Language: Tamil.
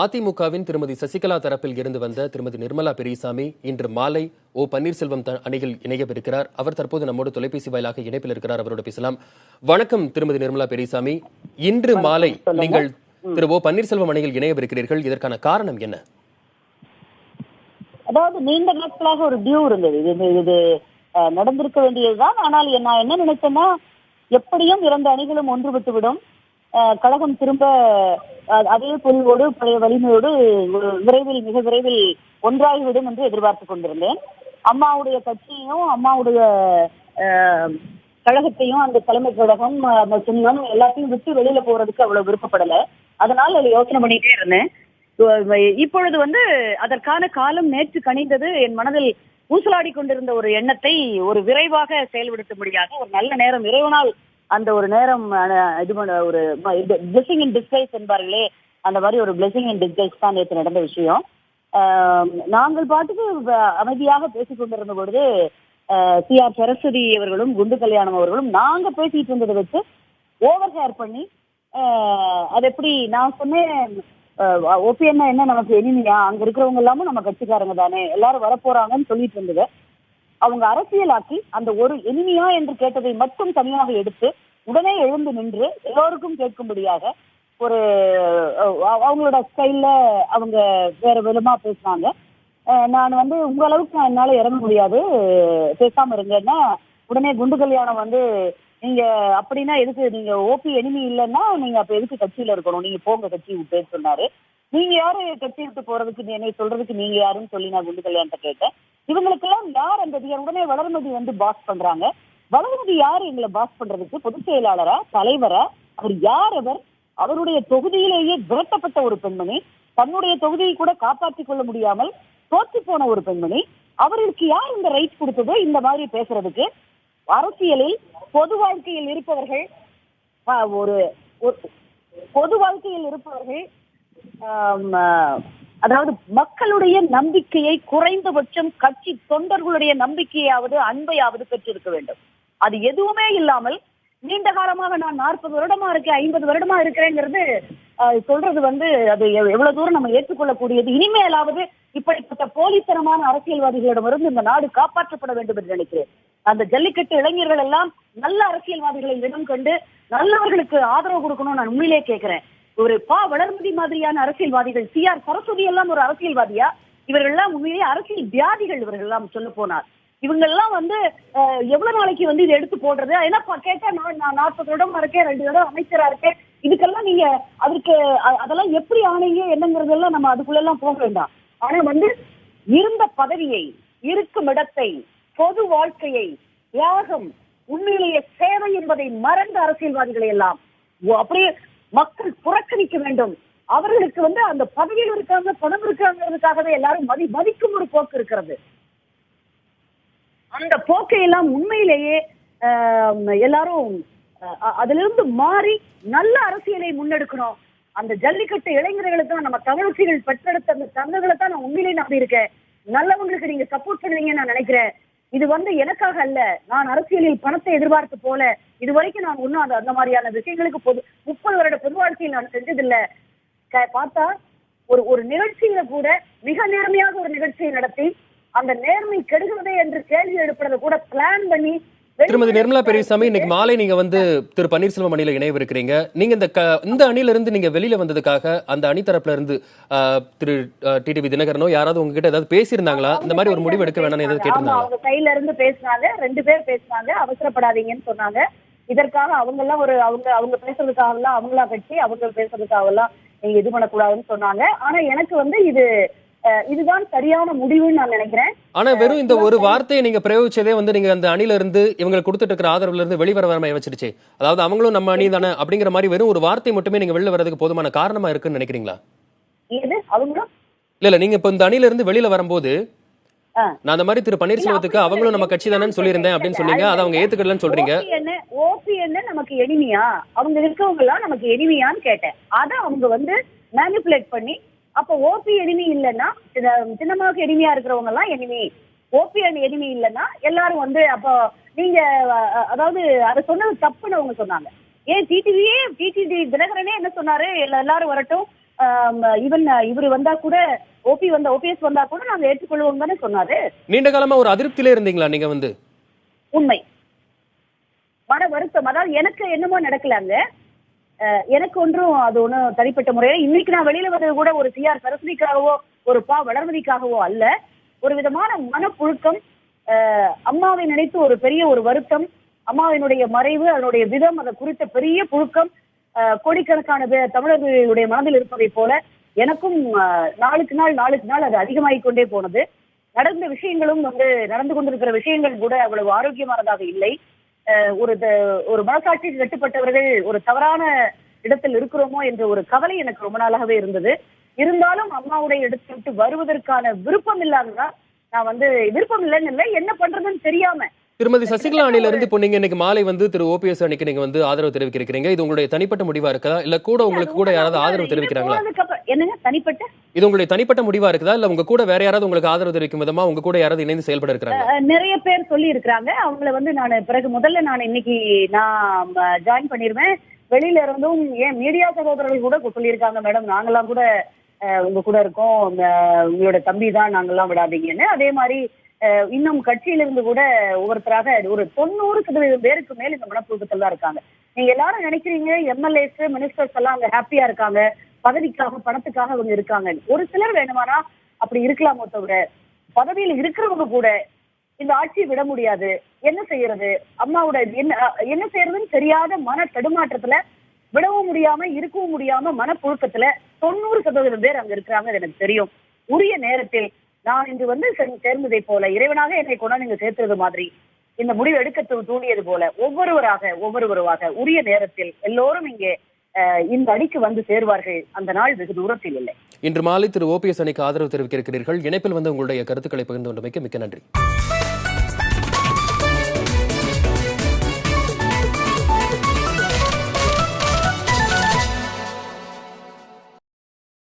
அதிமுகவின் திருமதி சசிகலா தரப்பில் இருந்து வந்த திருமதி நிர்மலா பெரியசாமி இன்று மாலை பன்னீர்செல்வம் அணியில் இணையவிருக்கிறார். அவர் தற்போது நம்மோடு தொலைபேசி வாயிலாக இணைப்பில் இருக்கிறார். அவரோடு பேசலாம். வணக்கம் திருமதி நிர்மலா பெரியசாமி. இன்று மாலை நீங்கள் திரு பன்னீர்செல்வம் அணியில் இணையவிருக்கிறீர்கள். இதற்கான காரணம் என்ன? அதாவது நீண்ட நாட்களாக ஒரு டியூ இருந்தது. இது நடந்திருக்க வேண்டியதுதான். ஆனால் நான் என்ன நினைச்சேன்னா, எப்படியும் இரண்டு அணிகளும் ஒன்றுபட்டுவிடும், கழகம் திரும்ப அதே பொலிவோடு பழைய வலிமையோடு மிக விரைவில் ஒன்றாகிவிடும் என்று எதிர்பார்த்து கொண்டிருந்தேன். அம்மாவுடைய கட்சியையும் அம்மாவுடைய கழகத்தையும், அந்த தலைமை கழகம், அந்த சின்னம் எல்லாத்தையும் விட்டு வெளியில போறதுக்கு அவ்வளவு விருப்பப்படலை. அதனால யோசனை பண்ணிட்டே இருந்தேன். இப்பொழுது அதற்கான காலம் நேற்று கணிந்தது. என் மனதில் ஊசலாடி கொண்டிருந்த ஒரு எண்ணத்தை ஒரு விரைவாக செயல்படுத்தும்படியாக ஒரு நல்ல நேரம், இறைவனால் அந்த ஒரு நேரம் இது பண்ண ஒரு பிளெஸிங் இன் டிஸ்கைஸ் என்பார்களே, அந்த மாதிரி ஒரு பிளெஸிங் இன் டிஸ்கைஸ் தான் நேற்று நடந்த விஷயம். நாங்கள் பாட்டுக்கு அமைதியாக பேசிக் கொண்டிருந்த பொழுது CR சரஸ்வதி அவர்களும் குண்டு கல்யாணம் அவர்களும் நாங்க பேசிட்டு இருந்ததை வச்சு ஓவர் ஹேர் பண்ணி, அது எப்படி நான் சொன்னேன், ஓபிஎன்னா என்ன நமக்கு எனிமையா, அங்க இருக்கிறவங்க எல்லாமும் நம்ம கட்சிக்காரங்க தானே, எல்லாரும் வரப்போறாங்கன்னு சொல்லிட்டு இருந்தது. அவங்க அரசியலாக்கி அந்த ஒரு எனிமையா என்று கேட்டதை மட்டும் தனியாக எடுத்து உடனே எழுந்து நின்று எல்லோருக்கும் கேட்கும்படியாக ஒரு அவங்களோட ஸ்டைல்ல அவங்க வேற விதமா பேசினாங்க. நான் உங்க அளவுக்கு என்னால இறங்க முடியாது, பேசாம இருங்கன்னா உடனே குண்டு கல்யாணம் நீங்க அப்படின்னா எதுக்கு, நீங்க ஓபி எனிமி இல்லைன்னா நீங்க அப்ப எதுக்கு கட்சியில இருக்கணும், நீங்க போங்க கட்சி விட்டு சொன்னாரு. நீங்க யாரு கட்சி விட்டு போறதுக்கு, என்னை சொல்றதுக்கு நீங்க யாருன்னு சொல்லி நான் குண்டு கல்யாணத்தை கேட்டேன். இவங்களுக்கெல்லாம் யார் அந்த உடனே வளர்மதி பாஸ் பண்றாங்க. வளர்மதி யாரு எங்களை பாஸ் பண்றதுக்கு? பொதுச் செயலாளரா, தலைவரா? அவர் யார்? அவருடைய தொகுதியிலேயே விரட்டப்பட்ட ஒரு பெண்மணி, தன்னுடைய தொகுதியை கூட காப்பாற்றிக் கொள்ள முடியாமல் தோற்று போன ஒரு பெண்மணி. அவர்களுக்கு யார் இந்த ரைட் கொடுத்ததோ இந்த மாதிரி பேசுறதுக்கு? அரசியலில் பொது வாழ்க்கையில் இருப்பவர்கள், பொது வாழ்க்கையில் இருப்பவர்கள், அதாவது மக்களுடைய நம்பிக்கையை, குறைந்தபட்சம் கட்சி தொண்டர்களுடைய நம்பிக்கையாவது அன்பையாவது பெற்றிருக்க வேண்டும். அது எதுவுமே இல்லாமல் நீண்ட காலமாக நான் 40 வருடமா இருக்கேன், 50 வருடமா இருக்கிறேங்கிறது சொல்றது அது எவ்வளவு தூரம் நம்ம ஏற்றுக்கொள்ளக்கூடியது? இனிமேலாவது இப்படிப்பட்ட போலித்தனமான அரசியல்வாதிகளிடமிருந்து இந்த நாடு காப்பாற்றப்பட வேண்டும் என்று நினைக்கிறேன். அந்த ஜல்லிக்கட்டு இளைஞர்கள் எல்லாம் நல்ல அரசியல்வாதிகளை இடம் கண்டு நல்லவர்களுக்கு ஆதரவு கொடுக்கணும். நான் உண்மையிலே கேட்கிறேன். ஒரு வளர்மதி மாதிரியான அரசியல்வாதிகள், CR சரஸ்வதி எல்லாம் ஒரு அரசியல்வாதியா? இவர்கள் எல்லாம் உண்மையிலேயே அரசியல் வியாதிகள். இவர்கள் எல்லாம் சொல்ல போனார். இவங்க எல்லாம் எவ்வளவு நாளைக்கு இதை எடுத்து போடுறது? ஏன்னா கேட்டா நான் 40 வருடம் இருக்கேன், 2 வருடம் அமைச்சரா இருக்கேன், இதுக்கெல்லாம் நீங்க அதற்கு அதெல்லாம் எப்படி ஆணைங்க என்னங்கிறதெல்லாம் நம்ம அதுக்குள்ள எல்லாம் போக வேண்டாம். ஆனா இருந்த பதவியை, இருக்கும் இடத்தை, பொது வாழ்க்கையை, தியாகம், உண்மையிலேயே சேவை என்பதை மறந்த அரசியல்வாதிகளை எல்லாம் அப்படியே மக்கள் புறக்கணிக்க வேண்டும். அவர்களுக்கு அந்த பதவியில் இருக்காங்க, பணம் இருக்காங்கிறதுக்காகவே எல்லாரும் மதிக்கும் ஒரு போக்கு இருக்கிறது. அந்த போக்கை எல்லாம் உண்மையிலேயே எல்லாரும் அதிலிருந்து மாறி நல்ல அரசியலை முன்னெடுக்கணும். அந்த ஜல்லிக்கட்டு இளைஞர்களுக்கு தான், நம்ம தமிழ்ச்சிகள் பெற்றெடுத்த அந்த தங்கங்களை தான் நான் உண்மையிலேயே நம்பி இருக்கேன். நல்லவங்களுக்கு நீங்க சப்போர்ட் பண்ணுவீங்கன்னு நான் நினைக்கிறேன். இது எனக்காக அல்ல, நான் அரசியலில் பணத்தை எதிர்பார்த்து போல. இது வரைக்கும் நான் ஒன்னும் அந்த மாதிரியான விஷயங்களுக்கு 30 வருட பொது வாழ்க்கையில் நான் செஞ்சதில்லை. பார்த்தா ஒரு நிகழ்ச்சியில கூட மிக நேர்மையாக ஒரு நிகழ்ச்சியை நடத்தி அந்த நேர்மை கெடுகிறதே என்று கேள்வி எழுப்புறதை கூட பிளான் பண்ணி. திருமதி நிர்மலா பெரியசாமி, இன்னைக்கு மாலை நீங்க திரு பன்னீர்செல்வம் அணியில இணையவிருக்கிறீங்க. நீங்க இந்த அணியில இருந்து நீங்க வெளியில வந்ததுக்காக அந்த அணி தரப்புல இருந்து திரு டிடிவி தினகரனோ யாராவது உங்ககிட்ட ஏதாவது பேசியிருந்தாங்களா? இந்த மாதிரி ஒரு முடிவு எடுக்க வேணாம்னு ஏதாவது கேட்டிருந்தாங்களா? அவங்க கையில இருந்து பேசினாங்க, 2 பேர் பேசினாங்க, அவசரப்படாதீங்கன்னு சொன்னாங்க. இதற்காக அவங்க எல்லாம் அவங்க பேசுறதுக்காக எல்லாம் அவங்களா கட்சி, அவங்க பேசுறதுக்காக எல்லாம் நீங்க இது பண்ணக்கூடாதுன்னு சொன்னாங்க. ஆனா எனக்கு இதுதான் சரியான முடிவுன்னு நான் நினைக்கிறேன். ஆனா வெறும் இந்த ஒரு வார்த்தையை நீங்க பிரயோகிச்சதே நீங்க அந்த அணில இருந்து இவங்க கொடுத்துட்டு இருக்கிற ஆதரவுல இருந்து வெளிவர வராம வச்சிருச்சு. அதாவது அவங்களும் நம்ம அணி தானே அப்படிங்கிற மாதிரி வெறும் ஒரு வார்த்தை மட்டுமே நீங்க வெளில வரதுக்கு போதுமான காரணமா இருக்குன்னு நினைக்கிறீங்களா? இல்ல நீங்க இப்ப இந்த அணில இருந்து வெளியில வரும்போது நான் அந்த மாதிரி திரு பன்னீர்செல்வத்துக்கு அவங்களும் நம்ம கட்சி தானே சொல்லியிருந்தேன் அப்படின்னு சொன்னீங்க. அதை அவங்க ஏத்துக்கலன்னு சொல்றீங்க. ஓபிஎன் நமக்கு எனிமியா, அவங்க இருக்கவங்க எல்லாம் நமக்கு எனிமியான்னு கேட்டேன். அதை அவங்க மேனிபுலேட் பண்ணி, அப்ப ஓபி எனிமி இல்லைன்னா சின்னமாக எனிமியா இருக்கிறவங்க எல்லாம் எனிமி, ஓபிஎன் எனிமி இல்லைன்னா எல்லாரும் அப்போ நீங்க அதாவது அதை சொன்னது தப்புன்னு அவங்க சொன்னாங்க. ஏன் டிடிவி தினகரனே என்ன சொன்னாரு? எல்லாரும் வரட்டும், ஈவன் இவரு வந்தா கூட ஓபிஎஸ் வந்தா கூட நாங்க ஏற்றுக்கொள்வோம் தானே சொன்னாரு. நீண்ட காலமா ஒரு அதிருப்தியிலே இருந்தீங்களா நீங்க வந்து? உண்மை. மன வருத்தம். அதாவது எனக்கு என்னமோ நடக்கலாங்க. எனக்கு ஒன்றும் அது ஒன்றும் தனிப்பட்ட முறையில இன்னைக்கு நான் வெளியில வந்தது கூட ஒரு சிஆர் சரஸ்வதிக்காகவோ ஒரு வளர்மதிக்காகவோ அல்ல. ஒரு விதமான மனப்புழுக்கம், அம்மாவை நினைத்து ஒரு பெரிய ஒரு வருத்தம், அம்மாவினுடைய மறைவு, அதனுடைய விதம், அதை குறித்த பெரிய புழுக்கம் கோடிக்கணக்கான தமிழர்களுடைய மனதில் இருப்பதை போல எனக்கும் நாளுக்கு நாள் அது அதிகமாகிக் கொண்டே போனது. நடந்த விஷயங்களும் நடந்து கொண்டிருக்கிற விஷயங்கள் கூட அவ்வளவு ஆரோக்கியமானதாக இல்லை. ஒரு மனசாட்சிக்கு கட்டுப்பட்டவர்கள் ஒரு தவறான இடத்தில் இருக்கிறோமோ என்ற ஒரு கவலை எனக்கு ரொம்ப நாளாகவே இருந்தது. இருந்தாலும் அம்மாவுடைய இடத்தை விட்டு வருவதற்கான விருப்பம் இல்லாததான் நான் விருப்பம் இல்லைன்னு இல்லை, என்ன பண்றதுன்னு தெரியாம. திருமதி சசிகலா அணியில இருந்து இப்போ நீங்க இன்னைக்கு மாலை திரு ஓபிஎஸ் அணிக்கு நீங்க ஆதரவு தெரிவிக்கிறீங்க. இது உங்களுடைய தனிப்பட்ட முடிவா இருக்கா, இல்ல கூட உங்களுக்கு கூட யாராவது ஆதரவு தெரிவிக்கிறாங்களா? என்னங்க தனிப்பட்ட? இது உங்களுடைய தனிப்பட்ட முடிவா இருக்குதா, இல்ல உங்க கூட வேற யாராவது உங்களுக்கு ஆதரவு தெரிவிக்கும் விதமா உங்க கூட யாராவது இணைந்து செயல்பட இருக்கிறாங்க? நிறைய பேர் சொல்லி இருக்கிறாங்க. அவங்கள நான் முதல்ல இன்னைக்கு நான் ஜாயின் பண்ணிருவேன். வெளியில இருந்தும் ஏன் மீடியா சகோதரர்கள் கூட சொல்லியிருக்காங்க, மேடம் நாங்கெல்லாம் கூட உங்க கூட இருக்கோம், உங்களோட தம்பி தான், நாங்கெல்லாம் விடாதீங்கன்னு. அதே மாதிரி இன்னும் கட்சியிலிருந்து கூட ஒவ்வொருத்தராக ஒரு 90% பேருக்கு மேல் இந்த மனப்புழுக்கத்தில் தான் இருக்காங்க. நீங்க எல்லாரும் நினைக்கிறீங்க எம்எல்ஏஸ் மினிஸ்டர்ஸ் எல்லாம் அங்க ஹாப்பியா இருக்காங்க, பதவிக்காக பணத்துக்காக அவங்க இருக்காங்க. ஒரு சிலர் வேணுமானா அப்படி இருக்கலாமோ தவிர பதவியில் இருக்கிறவங்க கூட இந்த ஆட்சியை விட முடியாது. என்ன செய்யறது, அம்மாவோட என்ன செய்யறதுன்னு தெரியாத மன தடுமாற்றத்துல விடவும் முடியாம இருக்கவும் முடியாம மனப்புழுக்கத்துல 90% பேர் அங்க இருக்கிறாங்க. எனக்கு தெரியும். உரிய நேரத்தில் நான் இன்று சேர்ந்ததை போல இறைவனாக என்னை கொண்டாந்து நீங்க சேர்த்தது மாதிரி இந்த முடிவு எடுக்க தூண்டியது போல ஒவ்வொருவராக உரிய நேரத்தில் எல்லோரும் இங்கே இந்த அணிக்கு சேர்வார்கள். அந்த நாள் வெகு தூரத்தில் இல்லை. இன்று மாலை திரு ஓபிஎஸ் அணிக்கு ஆதரவு தெரிவிக்கிறீர்கள். இணைப்பில் உங்களுடைய கருத்துக்களை பகிர்ந்து கொண்டமைக்கு மிக்க நன்றி.